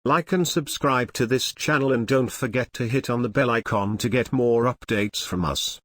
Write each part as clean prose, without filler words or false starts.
Like and subscribe to this channel and don't forget to hit on the bell icon to get more updates from us.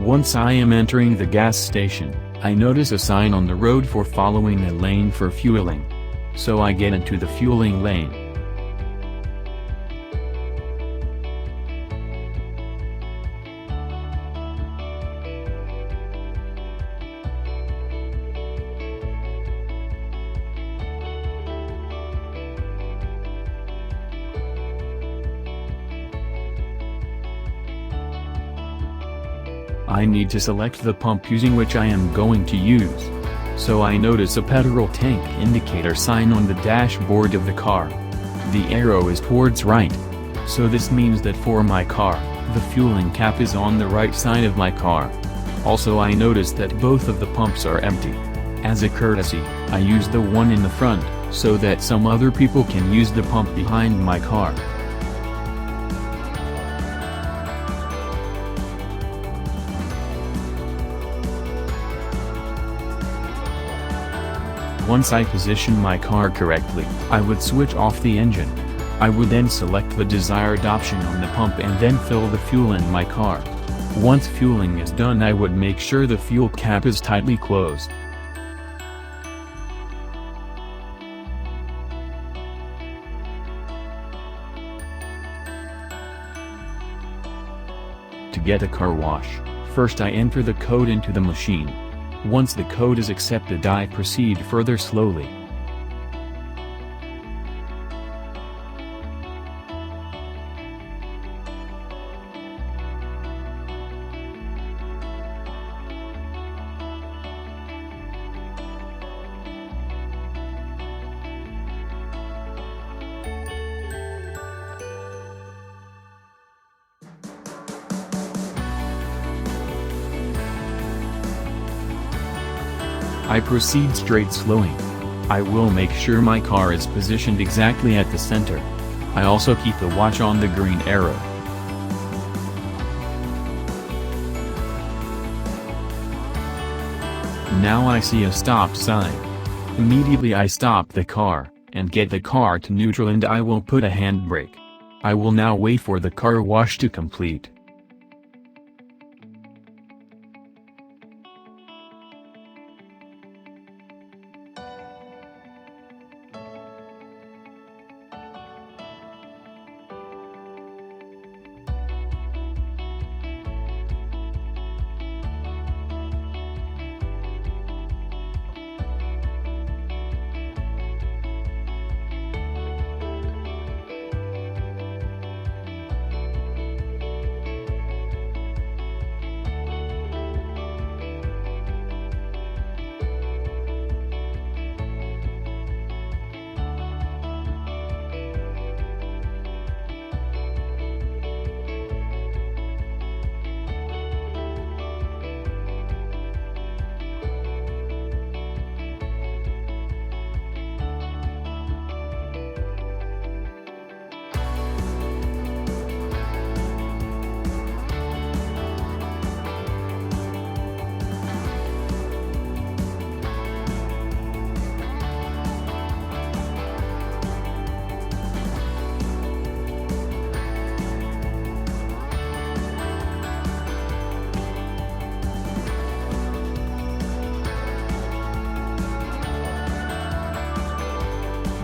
Once I am entering the gas station, I notice a sign on the road for following a lane for fueling. So I get into the fueling lane. I need to select the pump using which I am going to use. So I notice a petrol tank indicator sign on the dashboard of the car. The arrow is towards right. So this means that for my car, the fueling cap is on the right side of my car. Also I notice that both of the pumps are empty. As a courtesy, I use the one in the front, so that some other people can use the pump behind my car. Once I position my car correctly, I would switch off the engine. I would then select the desired option on the pump and then fill the fuel in my car. Once fueling is done, I would make sure the fuel cap is tightly closed. To get a car wash, first I enter the code into the machine. Once the code is accepted, I proceed further slowly. I proceed straight slowing. I will make sure my car is positioned exactly at the center. I also keep the watch on the green arrow. Now I see a stop sign. Immediately I stop the car, and get the car to neutral, and I will put a handbrake. I will now wait for the car wash to complete.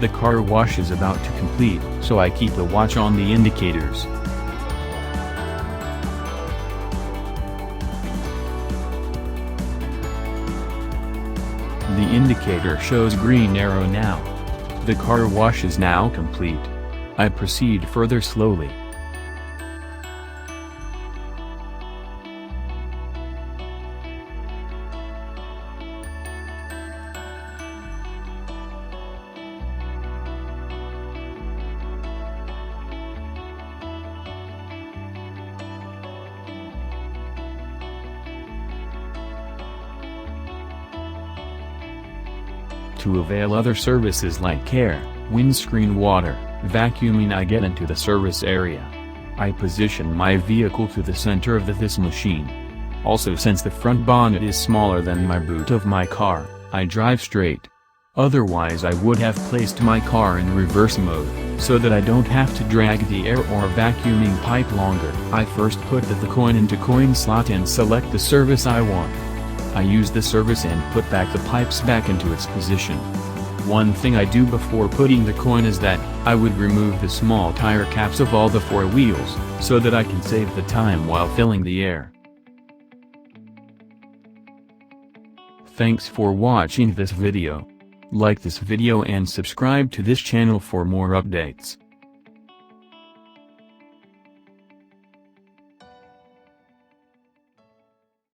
The car wash is about to complete, so I keep the watch on the indicators. The indicator shows green arrow now. The car wash is now complete. I proceed further slowly. To avail other services like care, windscreen water, vacuuming, I get into the service area. I position my vehicle to the center of this machine. Also, since the front bonnet is smaller than my boot of my car, I drive straight. Otherwise I would have placed my car in reverse mode, so that I don't have to drag the air or vacuuming pipe longer. I first put the coin into coin slot and select the service I want. I use the service and put back the pipes back into its position. One thing I do before putting the coin is that I would remove the small tire caps of all the 4 wheels, so that I can save the time while filling the air. Thanks for watching this video. Like this video and subscribe to this channel for more updates.